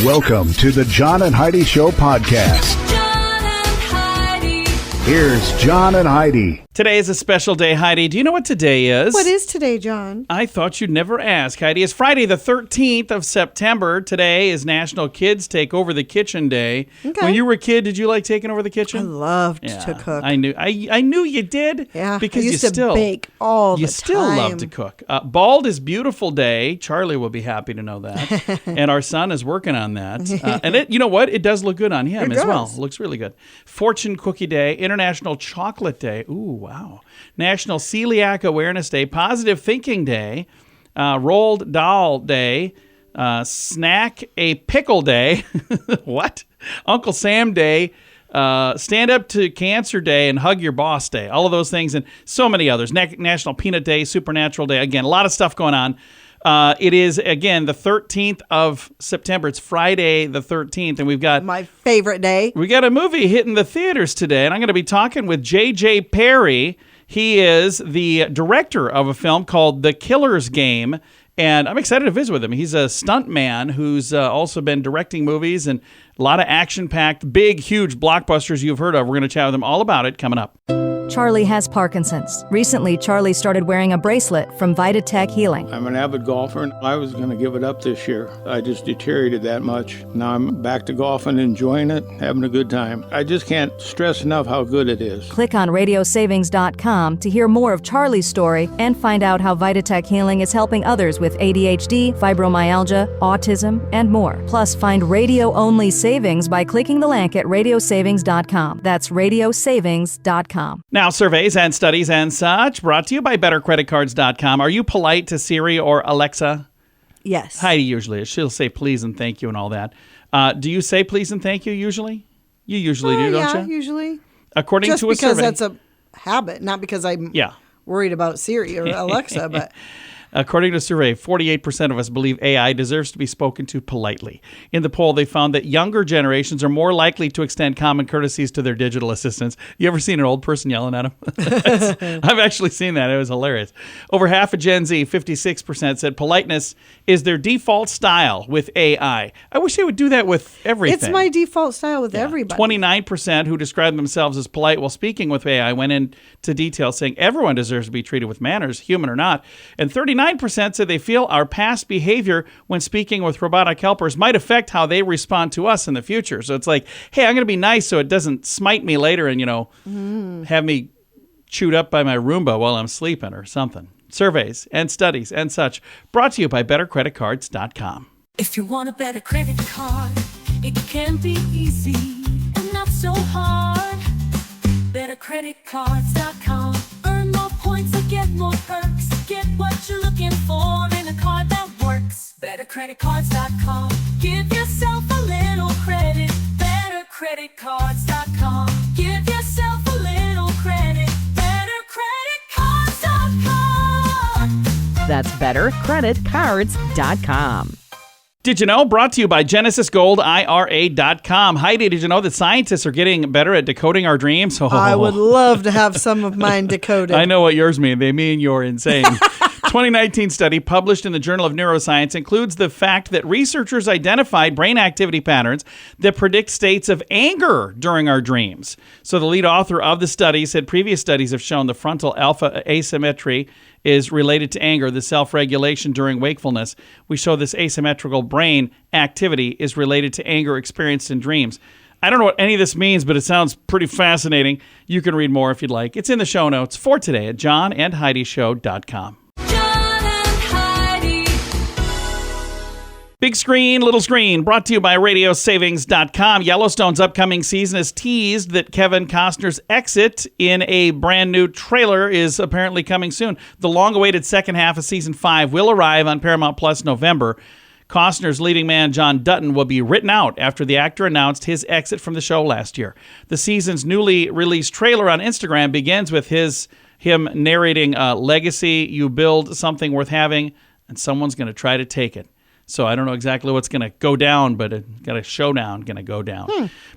Welcome to the John and Heidi Show podcast. John and Heidi. Here's John and Heidi. Today is a special day, Heidi. Do you know what today is? What is today, John? I thought you'd never ask, Heidi. It's Friday the 13th of September. Today is National Kids Take Over the Kitchen Day. Okay. When you were a kid, did you like taking over the kitchen? I loved to cook. I knew you did. Yeah, because I used you to still bake all the time. You still love to cook. Bald is Beautiful Day. Charlie will be happy to know that. And our son is working on that. And you know what? It does look good on him as well. It looks really good. Fortune Cookie Day, International Chocolate Day. Ooh, wow. National Celiac Awareness Day, Positive Thinking Day, Rolled Doll Day, Snack a Pickle Day, what? Uncle Sam Day, Stand Up to Cancer Day, and Hug Your Boss Day. All of those things and so many others. National Peanut Day, Supernatural Day. Again, a lot of stuff going on. It is, again, the 13th of September. It's Friday the 13th, and we've got... My favorite day. We got a movie hitting the theaters today, and I'm going to be talking with J.J. Perry. He is the director of a film called The Killer's Game, and I'm excited to visit with him. He's a stunt man who's also been directing movies and a lot of action-packed, big, huge blockbusters you've heard of. We're going to chat with him all about it coming up. Charlie has Parkinson's. Recently, Charlie started wearing a bracelet from VitaTech Healing. I'm an avid golfer, and I was going to give it up this year. I just deteriorated that much. Now I'm back to golfing, enjoying it, having a good time. I just can't stress enough how good it is. Click on radiosavings.com to hear more of Charlie's story and find out how VitaTech Healing is helping others with ADHD, fibromyalgia, autism, and more. Plus, find radio-only savings by clicking the link at radiosavings.com. That's radiosavings.com. Now, surveys and studies and such brought to you by BetterCreditCards.com. Are you polite to Siri or Alexa? Yes. Heidi usually is. She'll say please and thank you and all that. Do you say please and thank you usually? You usually do, don't you? Yeah, usually. According Just to a survey. because that's a habit, not because I'm worried about Siri or Alexa, but... According to a survey, 48% of us believe AI deserves to be spoken to politely. In the poll, they found that younger generations are more likely to extend common courtesies to their digital assistants. You ever seen an old person yelling at them? I've actually seen that. It was hilarious. Over half of Gen Z, 56%, said politeness is their default style with AI. I wish they would do that with everything. It's my default style with everybody. 29% who described themselves as polite while speaking with AI went into detail saying everyone deserves to be treated with manners, human or not. And 39% said they feel our past behavior when speaking with robotic helpers might affect how they respond to us in the future. So it's like, hey, I'm going to be nice so it doesn't smite me later and, have me chewed up by my Roomba while I'm sleeping or something. Surveys and studies and such brought to you by BetterCreditCards.com. If you want a better credit card, it can be easy and not so hard. BetterCreditCards.com. Earn more points and get more perks. Get what you're looking for in a card that works. BetterCreditCards.com. Give yourself a little credit. BetterCreditCards.com. Give yourself a little credit. BetterCreditCards.com. That's BetterCreditCards.com. Did you know? Brought to you by GenesisGoldIRA.com. Heidi, did you know that scientists are getting better at decoding our dreams? Oh. I would love to have some of mine decoded. I know what yours mean. They mean you're insane. 2019 study published in the Journal of Neuroscience includes the fact that researchers identified brain activity patterns that predict states of anger during our dreams. So the lead author of the study said previous studies have shown the frontal alpha asymmetry is related to anger, the self-regulation during wakefulness. We show this asymmetrical brain activity is related to anger experienced in dreams. I don't know what any of this means, but it sounds pretty fascinating. You can read more if you'd like. It's in the show notes for today at johnandheidishow.com. Big screen, little screen, brought to you by radiosavings.com. Yellowstone's upcoming season has teased that Kevin Costner's exit in a brand new trailer is apparently coming soon. The long-awaited second half of season 5 will arrive on Paramount Plus November. Costner's leading man, John Dutton, will be written out after the actor announced his exit from the show last year. The season's newly released trailer on Instagram begins with him narrating, legacy, you build something worth having, and someone's going to try to take it. So I don't know exactly what's going to go down, but it got a showdown going to go down.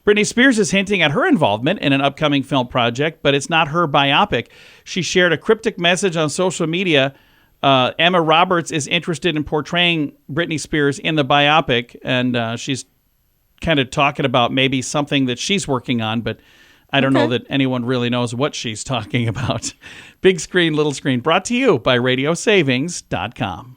Britney Spears is hinting at her involvement in an upcoming film project, but it's not her biopic. She shared a cryptic message on social media. Emma Roberts is interested in portraying Britney Spears in the biopic, and she's kind of talking about maybe something that she's working on, but I don't know that anyone really knows what she's talking about. Big Screen, Little Screen, brought to you by RadioSavings.com.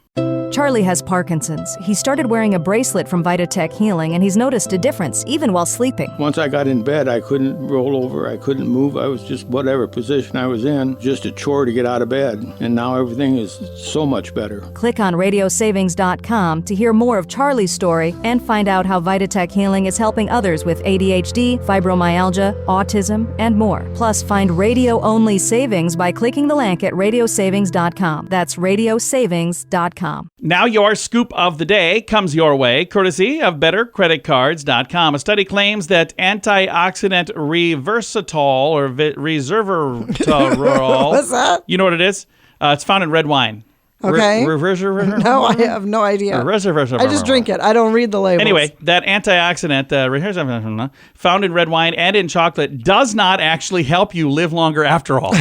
Charlie has Parkinson's. He started wearing a bracelet from Vitatech Healing, and he's noticed a difference even while sleeping. Once I got in bed, I couldn't roll over. I couldn't move. I was just whatever position I was in, just a chore to get out of bed. And now everything is so much better. Click on RadioSavings.com to hear more of Charlie's story and find out how Vitatech Healing is helping others with ADHD, fibromyalgia, autism, and more. Plus, find radio-only savings by clicking the link at RadioSavings.com. That's RadioSavings.com. Now your scoop of the day comes your way, courtesy of BetterCreditCards.com. A study claims that antioxidant reversatol or resveratrol. What's that? You know what it is? It's found in red wine. Okay. No, I have no idea. I just drink it. I don't read the labels. Anyway, that antioxidant found in red wine and in chocolate does not actually help you live longer after all.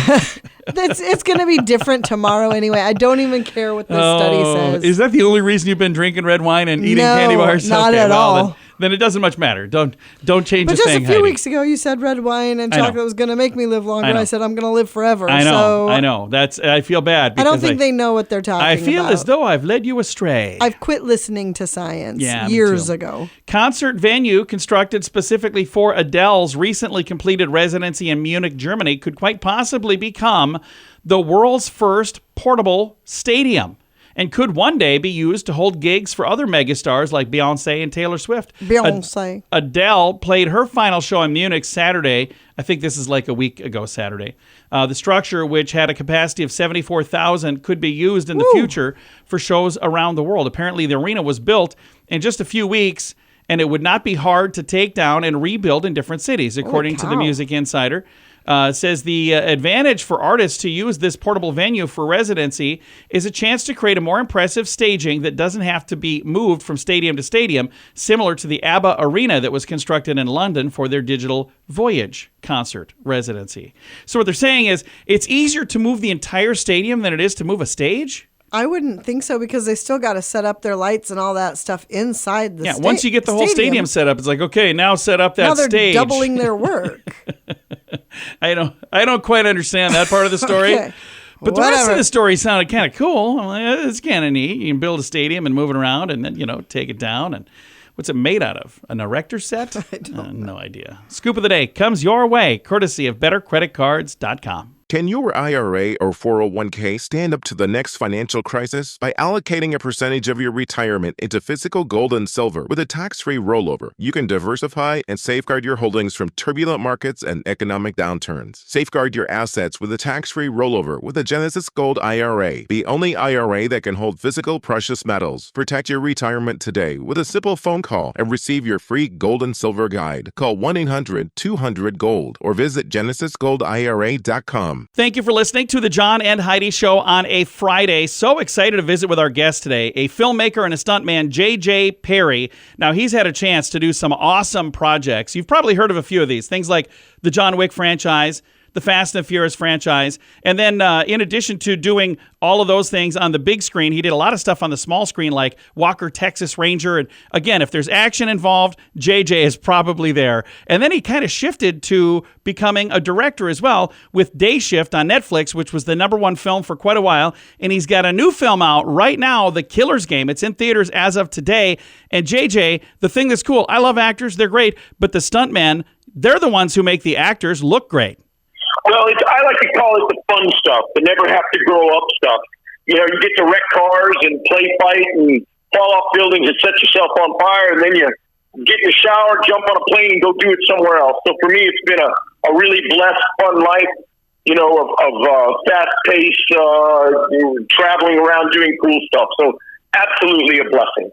It's going to be different tomorrow anyway. I don't even care what this study says. Is that the only reason you've been drinking red wine and eating candy bars? Not at all. Then it doesn't much matter. Don't change a thing, But just a few Heidi. weeks ago, you said red wine and chocolate was going to make me live longer. I said I'm going to live forever. I know. So I feel bad. I don't think they know what they're talking about. I feel as though I've led you astray. I've quit listening to science years ago. Concert venue constructed specifically for Adele's recently completed residency in Munich, Germany, could quite possibly become the world's first portable stadium, and could one day be used to hold gigs for other megastars like Beyonce and Taylor Swift. Beyonce. Adele played her final show in Munich Saturday. I think this is like a week ago Saturday. The structure, which had a capacity of 74,000, could be used in the future for shows around the world. Apparently, the arena was built in just a few weeks, and it would not be hard to take down and rebuild in different cities, according to the Music Insider. Says the advantage for artists to use this portable venue for residency is a chance to create a more impressive staging that doesn't have to be moved from stadium to stadium, similar to the ABBA Arena that was constructed in London for their Digital Voyage concert residency. So what they're saying is it's easier to move the entire stadium than it is to move a stage? I wouldn't think so, because they still got to set up their lights and all that stuff inside the stadium. Once you get the whole stadium set up, it's like, okay, now set up that stage. Now they're doubling their work. I don't quite understand that part of the story. Okay. But the rest of the story sounded kind of cool. I'm like, it's kind of neat. You can build a stadium and move it around and then, take it down. And what's it made out of? An erector set? I don't know. No idea. Scoop of the day comes your way, courtesy of BetterCreditCards.com. Can your IRA or 401k stand up to the next financial crisis? By allocating a percentage of your retirement into physical gold and silver with a tax-free rollover, you can diversify and safeguard your holdings from turbulent markets and economic downturns. Safeguard your assets with a tax-free rollover with a Genesis Gold IRA, the only IRA that can hold physical precious metals. Protect your retirement today with a simple phone call and receive your free gold and silver guide. Call 1-800-200-GOLD or visit genesisgoldira.com. Thank you for listening to the John and Heidi Show on a Friday. So excited to visit with our guest today, a filmmaker and a stuntman, J.J. Perry. Now, he's had a chance to do some awesome projects. You've probably heard of a few of these, things like the John Wick franchise, the Fast and the Furious franchise. And then in addition to doing all of those things on the big screen, he did a lot of stuff on the small screen like Walker, Texas Ranger. And again, if there's action involved, JJ is probably there. And then he kind of shifted to becoming a director as well with Day Shift on Netflix, which was the #1 film for quite a while. And he's got a new film out right now, The Killer's Game. It's in theaters as of today. And JJ, the thing that's cool, I love actors, they're great, but the stuntmen, they're the ones who make the actors look great. Well, I like to call it the fun stuff, the never have to grow up stuff. You get to wreck cars and play fight and fall off buildings and set yourself on fire, and then you get in the shower, jump on a plane, and go do it somewhere else. So for me, it's been a really blessed, fun life, of fast-paced, traveling around doing cool stuff. So absolutely a blessing.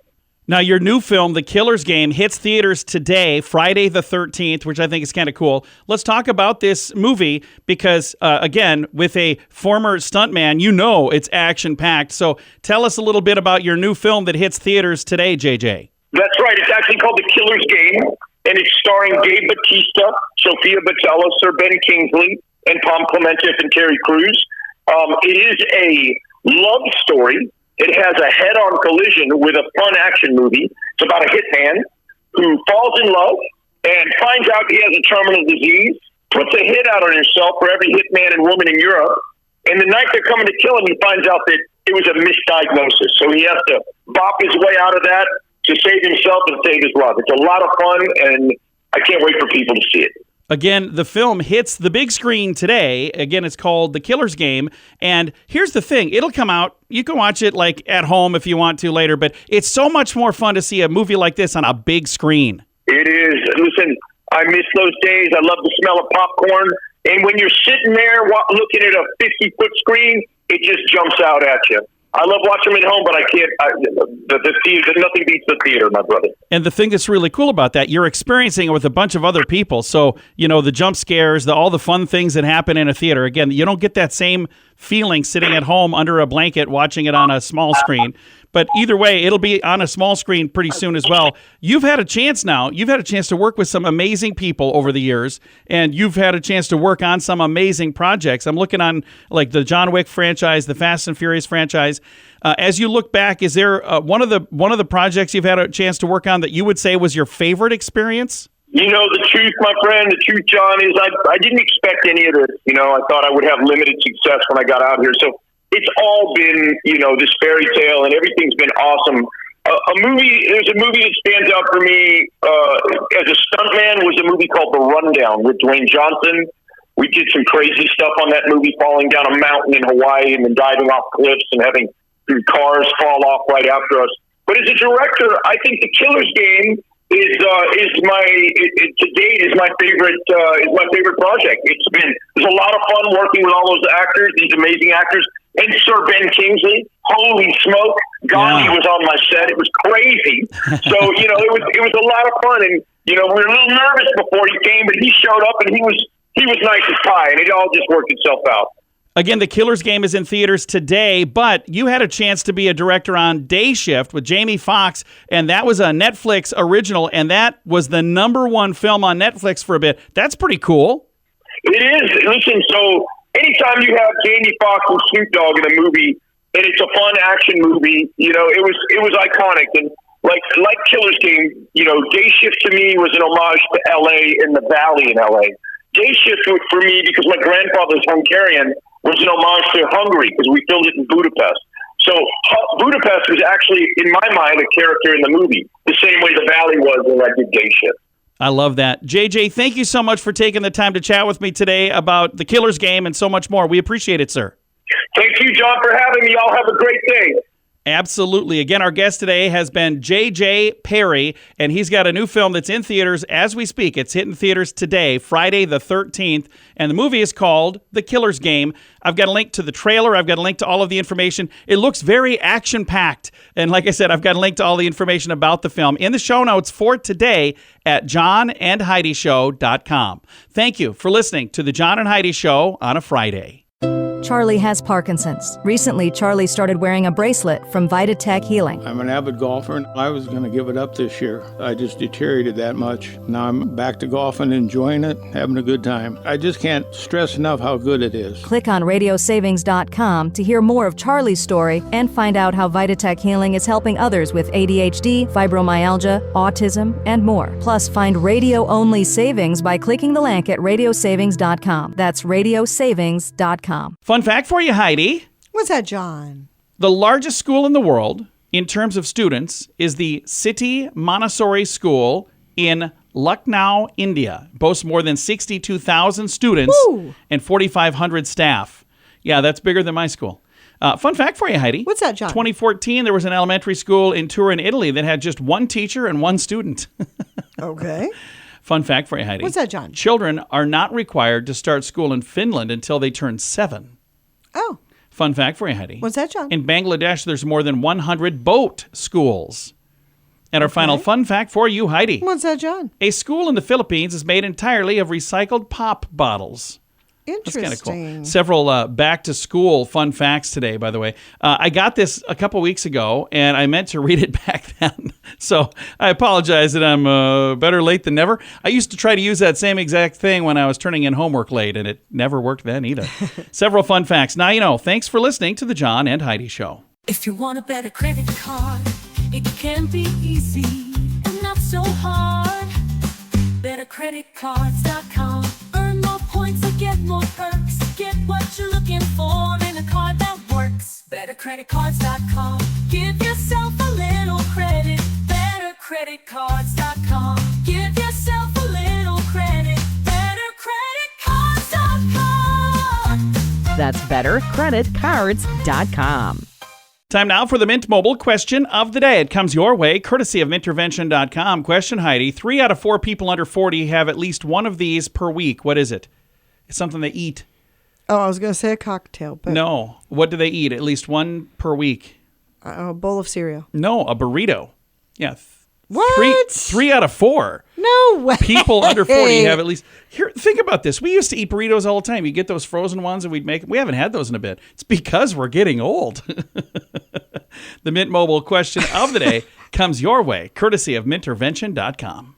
Now, your new film, The Killer's Game, hits theaters today, Friday the 13th, which I think is kind of cool. Let's talk about this movie because, again, with a former stuntman, it's action-packed. So tell us a little bit about your new film that hits theaters today, JJ. That's right. It's actually called The Killer's Game, and it's starring Dave Bautista, Sophia Boutella, Sir Ben Kingsley, and Tom Clemente and Terry Crews. It is a love story. It has a head-on collision with a fun action movie. It's about a hitman who falls in love and finds out he has a terminal disease, puts a hit out on himself for every hitman and woman in Europe, and the night they're coming to kill him, he finds out that it was a misdiagnosis. So he has to bop his way out of that to save himself and save his love. It's a lot of fun, and I can't wait for people to see it. Again, the film hits the big screen today. Again, it's called The Killer's Game. And here's the thing. It'll come out. You can watch it like at home if you want to later, but it's so much more fun to see a movie like this on a big screen. It is. Listen, I miss those days. I love the smell of popcorn. And when you're sitting there looking at a 50-foot screen, it just jumps out at you. I love watching them at home, but I can't. The theater, nothing beats the theater, my brother. And the thing that's really cool about that, you're experiencing it with a bunch of other people. So, you know, the jump scares, all the fun things that happen in a theater. Again, you don't get that same feeling sitting at home under a blanket watching it on a small screen. But either way, it'll be on a small screen pretty soon as well. You've had a chance now. You've had a chance to work with some amazing people over the years, and you've had a chance to work on some amazing projects. I'm looking on like the John Wick franchise, the Fast and Furious franchise. As you look back, is there one of the projects you've had a chance to work on that you would say was your favorite experience? You know, the truth, my friend, the truth, John, is I didn't expect any of this. You know, I thought I would have limited success when I got out here. So it's all been, you know, this fairy tale, and everything's been awesome. There's a movie that stands out for me as a stuntman was a movie called The Rundown with Dwayne Johnson. We did some crazy stuff on that movie, falling down a mountain in Hawaii and then diving off cliffs and having cars fall off right after us. But as a director, I think The Killer's Game is my favorite project. There's a lot of fun working with all those actors, these amazing actors, and Sir Ben Kingsley. Holy smoke, Gandhi was on my set. It was crazy. So you know, it was a lot of fun, and you know, we were a little nervous before he came, but he showed up and he was nice as pie, and it all just worked itself out. Again, The Killer's Game is in theaters today, but you had a chance to be a director on Day Shift with Jamie Foxx, and that was a Netflix original, and that was the #1 film on Netflix for a bit. That's pretty cool. It is. Listen, so anytime you have Jamie Foxx and Snoop Dogg in a movie, and it's a fun action movie, you know, it was iconic. And like Killer's Game, you know, Day Shift to me was an homage to L.A. and the Valley in L.A. Day Shift for me, because my grandfather's Hungarian, was an homage to Hungary because we filmed it in Budapest. So Budapest was actually, in my mind, a character in the movie, the same way the Valley was when I did Day Shift. I love that. JJ, thank you so much for taking the time to chat with me today about The Killer's Game and so much more. We appreciate it, sir. Thank you, John, for having me. Y'all have a great day. Absolutely. Again, our guest today has been J.J. Perry, and he's got a new film that's in theaters as we speak. It's hitting theaters today, Friday the 13th, and the movie is called The Killer's Game. I've got a link to the trailer. I've got a link to all of the information. It looks very action-packed, and like I said, I've got a link to all the information about the film in the show notes for today at johnandheidishow.com. Thank you for listening to The John and Heidi Show on a Friday. Charlie has Parkinson's. Recently, Charlie started wearing a bracelet from VitaTech Healing. I'm an avid golfer, and I was going to give it up this year. I just deteriorated that much. Now I'm back to golfing, enjoying it, having a good time. I just can't stress enough how good it is. Click on radiosavings.com to hear more of Charlie's story and find out how VitaTech Healing is helping others with ADHD, fibromyalgia, autism, and more. Plus, find radio-only savings by clicking the link at radiosavings.com. That's radiosavings.com. Fun fact for you, Heidi. What's that, John? The largest school in the world, in terms of students, is the City Montessori School in Lucknow, India. It boasts more than 62,000 students and 4,500 staff. Yeah, that's bigger than my school. Fun fact for you, Heidi. What's that, John? 2014, there was an elementary school in Turin, Italy that had just one teacher and one student. Okay. Fun fact for you, Heidi. What's that, John? Children are not required to start school in Finland until they turn 7. Oh. Fun fact for you, Heidi. What's that, John? In Bangladesh, there's more than 100 boat schools. And our final fun fact for you, Heidi. What's that, John? A school in the Philippines is made entirely of recycled pop bottles. Interesting. That's kind of cool. Several back-to-school fun facts today, by the way. I got this a couple weeks ago, and I meant to read it back then. So I apologize that I'm better late than never. I used to try to use that same exact thing when I was turning in homework late, and it never worked then either. Several fun facts. Now you know. Thanks for listening to The John and Heidi Show. If you want a better credit card, it can be easy and not so hard. BetterCreditCards.com. Earn more points and get more perks. Get what you're looking for in a card that works. BetterCreditCards.com. Give yourself a little credit. BetterCreditCards.com. Give yourself a little credit. BetterCreditCards.com. That's BetterCreditCards.com. Time now for the Mint Mobile question of the day. It comes your way, courtesy of Mintervention.com. Question, Heidi. 3 out of 4 people under 40 have at least one of these per week. What is it? It's something they eat. Oh, I was going to say a cocktail, but... No. What do they eat? At least one per week. A bowl of cereal. No, a burrito. Yeah. What? 3 out of 4. No way. People under 40 have at least... Here, think about this. We used to eat burritos all the time. You get those frozen ones and we'd make them. We haven't had those in a bit. It's because we're getting old. The Mint Mobile question of the day comes your way, courtesy of Mintervention.com.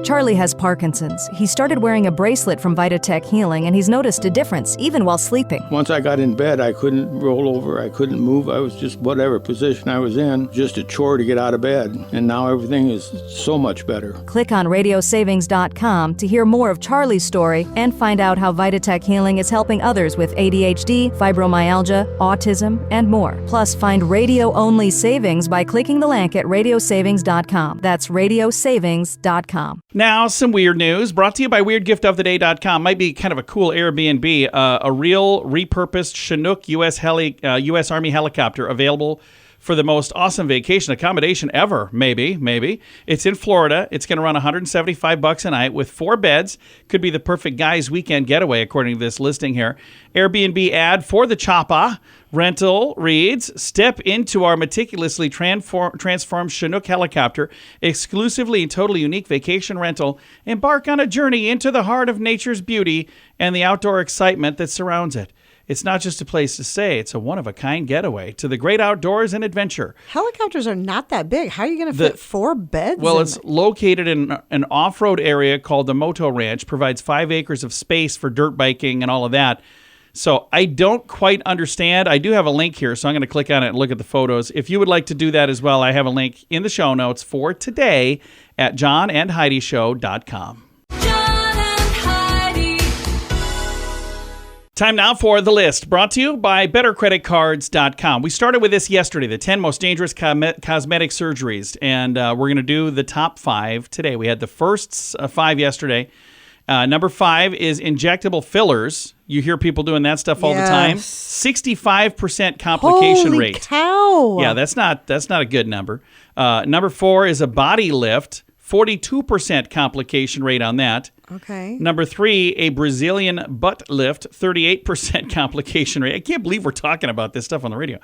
Charlie has Parkinson's. He started wearing a bracelet from Vitatech Healing, and he's noticed a difference, even while sleeping. Once I got in bed, I couldn't roll over. I couldn't move. I was just whatever position I was in, just a chore to get out of bed. And now everything is so much better. Click on radiosavings.com to hear more of Charlie's story and find out how Vitatech Healing is helping others with ADHD, fibromyalgia, autism, and more. Plus, find radio-only savings by clicking the link at radiosavings.com. That's radiosavings.com. Now, some weird news brought to you by WeirdGiftOfTheDay.com. Might be kind of a cool Airbnb. A real repurposed Chinook U.S. Army helicopter available for the most awesome vacation accommodation ever. Maybe. It's in Florida. It's going to run $175 a night with 4 beds. Could be the perfect guy's weekend getaway, according to this listing here. Airbnb ad for the Choppa rental reads, step into our meticulously transformed Chinook helicopter, exclusively and totally unique vacation rental. Embark on a journey into the heart of nature's beauty and the outdoor excitement that surrounds it. It's not just a place to stay. It's a one-of-a-kind getaway to the great outdoors and adventure. Helicopters are not that big. How are you going to fit 4 beds? Well, it's located in an off-road area called the Moto Ranch. Provides 5 acres of space for dirt biking and all of that. So I don't quite understand. I do have a link here, so I'm going to click on it and look at the photos. If you would like to do that as well, I have a link in the show notes for today at johnandheidishow.com. Time now for The List, brought to you by BetterCreditCards.com. We started with this yesterday, the 10 most dangerous cosmetic surgeries, and we're going to do the top 5 today. We had the first 5 yesterday. Number 5 is injectable fillers. You hear people doing that stuff all the time. 65% complication Holy rate. Cow. Yeah, that's not a good number. Number 4 is a body lift. 42% complication rate on that. Okay. Number 3, a Brazilian butt lift, 38% complication rate. I can't believe we're talking about this stuff on the radio.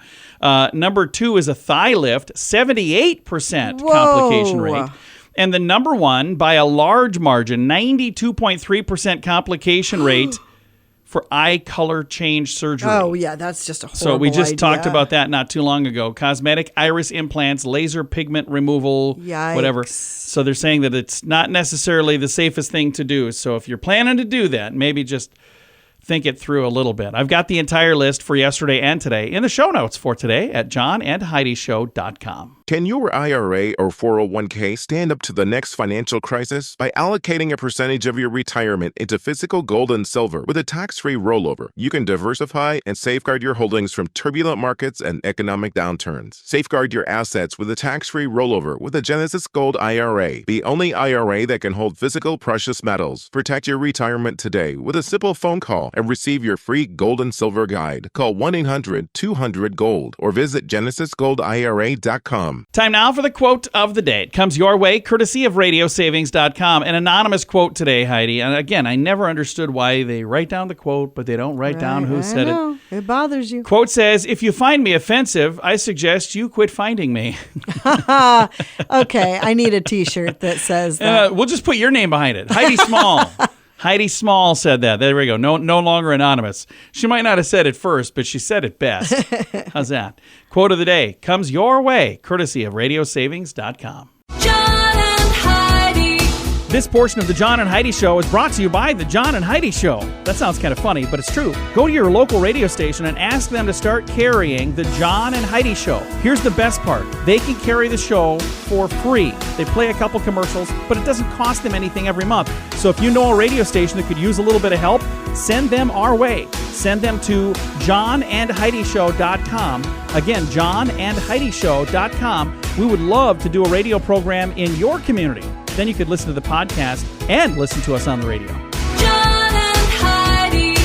Number 2 is a thigh lift, 78% complication rate. And the number 1, by a large margin, 92.3% complication rate for eye color change surgery. Oh, yeah, that's just a horrible So we just idea. talked about that not too long ago. Cosmetic iris implants, laser pigment removal, whatever. So they're saying that it's not necessarily the safest thing to do. So if you're planning to do that, maybe just think it through a little bit. I've got the entire list for yesterday and today in the show notes for today at johnandheidishow.com. Can your IRA or 401k stand up to the next financial crisis? By allocating a percentage of your retirement into physical gold and silver with a tax-free rollover, you can diversify and safeguard your holdings from turbulent markets and economic downturns. Safeguard your assets with a tax-free rollover with a Genesis Gold IRA, the only IRA that can hold physical precious metals. Protect your retirement today with a simple phone call and receive your free gold and silver guide. Call 1-800-200-GOLD or visit genesisgoldira.com. Time now for the quote of the day. It comes your way, courtesy of radiosavings.com. An anonymous quote today, Heidi. And again, I never understood why they write down the quote, but they don't write down who said it. It bothers you. Quote says, if you find me offensive, I suggest you quit finding me. Okay, I need a T-shirt that says that. We'll just put your name behind it. Heidi Small. Heidi Small said that. There we go. No longer anonymous. She might not have said it first, but she said it best. How's that? Quote of the day comes your way, courtesy of radiosavings.com. John and Heidi. This portion of the John and Heidi Show is brought to you by the John and Heidi Show. That sounds kind of funny, but it's true. Go to your local radio station and ask them to start carrying the John and Heidi Show. Here's the best part. They can carry the show for free. They play a couple commercials, but it doesn't cost them anything every month. So if you know a radio station that could use a little bit of help, send them our way. Send them to johnandheidishow.com. Again, johnandheidishow.com. We would love to do a radio program in your community. Then you could listen to the podcast and listen to us on the radio. John and Heidi.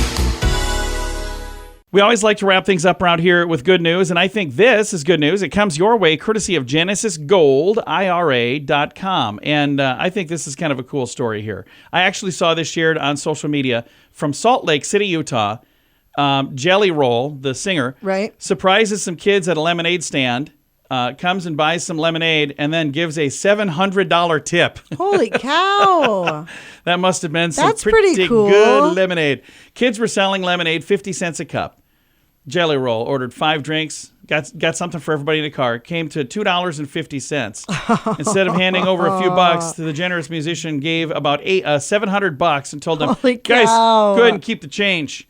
We always like to wrap things up around here with good news, and I think this is good news. It comes your way courtesy of GenesisGoldIRA.com, and I think this is kind of a cool story here. I actually saw this shared on social media from Salt Lake City, Utah. Jelly Roll, the singer, surprises some kids at a lemonade stand. Comes and buys some lemonade and then gives a $700 tip. Holy cow. That must have been some pretty cool. Good lemonade. Kids were selling lemonade 50 cents a cup. Jelly Roll ordered 5 drinks, got something for everybody in the car. Came to $2.50. Instead of handing over a few bucks to the generous musician, gave about $700 and told them, Holy guys, cow. go ahead and keep the change.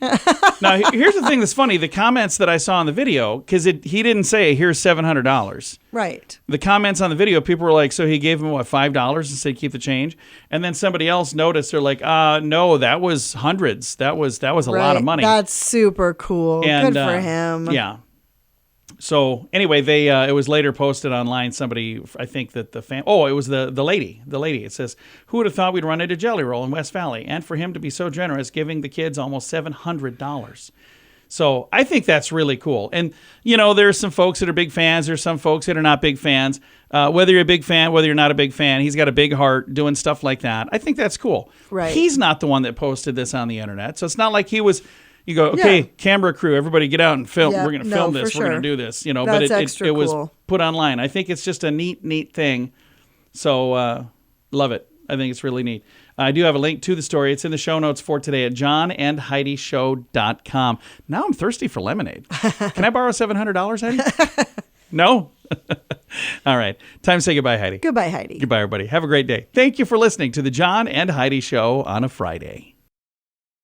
Now, here's the thing that's funny. The comments that I saw in the video, because he didn't say, here's $700. Right. The comments on the video, people were like, so he gave him, what, $5 and said keep the change? And then somebody else noticed, they're like, no, that was hundreds. That was a lot of money. That's super cool. And, good for him. Yeah. So anyway, it was later posted online. Somebody, I think that it was the lady. The lady. It says, who would have thought we'd run into Jelly Roll in West Valley? And for him to be so generous, giving the kids almost $700. So I think that's really cool. And, there's some folks that are big fans. There's some folks that are not big fans. Whether you're a big fan, whether you're not a big fan, he's got a big heart doing stuff like that. I think that's cool. Right. He's not the one that posted this on the internet. So it's not like he was... You go, okay, camera crew, everybody get out and film. Yeah, We're going to film this. for We're going to sure. do this. That's But extra it was cool. put online. I think it's just a neat thing. So love it. I think it's really neat. I do have a link to the story. It's in the show notes for today at johnandheidishow.com. Now I'm thirsty for lemonade. Can I borrow $700, Heidi? No? All right. Time to say goodbye, Heidi. Goodbye, Heidi. Goodbye, everybody. Have a great day. Thank you for listening to the John and Heidi Show on a Friday.